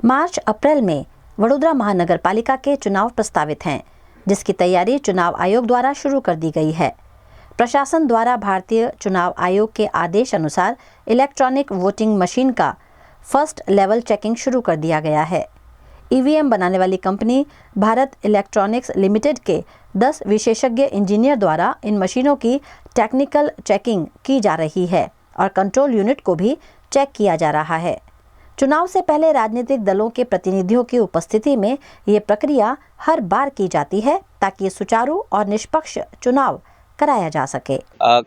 मार्च अप्रैल में वडोदरा महानगर पालिका के चुनाव प्रस्तावित हैं, जिसकी तैयारी चुनाव आयोग द्वारा शुरू कर दी गई है। प्रशासन द्वारा भारतीय चुनाव आयोग के आदेश अनुसार इलेक्ट्रॉनिक वोटिंग मशीन का फर्स्ट लेवल चेकिंग शुरू कर दिया गया है। ईवीएम बनाने वाली कंपनी भारत इलेक्ट्रॉनिक्स लिमिटेड के 10 विशेषज्ञ इंजीनियर द्वारा इन मशीनों की टेक्निकल चेकिंग की जा रही है और कंट्रोल यूनिट को भी चेक किया जा रहा है। चुनाव से पहले राजनीतिक दलों के प्रतिनिधियों की उपस्थिति में ये प्रक्रिया हर बार की जाती है ताकि सुचारू और निष्पक्ष चुनाव कराया जा सके।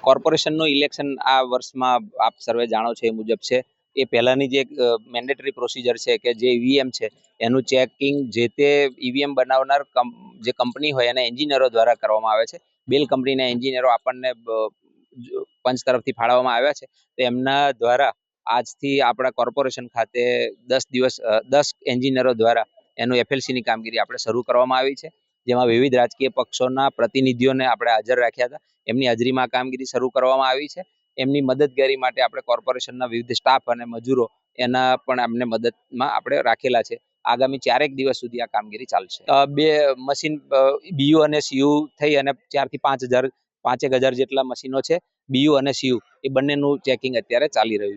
કોર્પોરેશનનું ઇલેક્શન આ વર્ષમાં આપ સર્વે જાણો છો એ મુજબ છે। એ પહેલાની જે મેન્ડેટરી પ્રોસિજર છે કે જે ઈવીએમ છે એનું ચેકિંગ જે તે ઈવીએમ બનાવનાર જે કંપની હોય એના એન્જિનિયરો દ્વારા કરવામાં આવે છે। બેલ કંપનીના એન્જિનિયરો આપણને પંચ તરફથી ફાળવવામાં આવ્યા છે, તો એમના દ્વારા આજથી આપણા કોર્પોરેશન ખાતે 10 એન્જિનિયરો દ્વારા એનું એફએલસીની કામગીરી આપણે શરૂ કરવામાં આવી છે, જેમાં વિવિધ રાજકીય પક્ષોના પ્રતિનિધિઓને આપણે હાજર રાખ્યા હતા। એમની હાજરીમાં કામગીરી શરૂ કરવામાં આવી છે। એમની મદદગારી માટે આપણે કોર્પોરેશનના વિવિધ સ્ટાફ અને મજૂરો એના પણ અમને મદદમાં આપણે રાખેલા છે। આગામી 4 દિવસ સુધી આ કામગીરી ચાલશે। બે મશીન બીયુ અને સીયુ થઈ અને 4 થી 5 હજાર જેટલા મશીનો છે। બીયુ અને સીયુ એ બંનેનું ચેકિંગ અત્યારે ચાલી રહ્યું છે।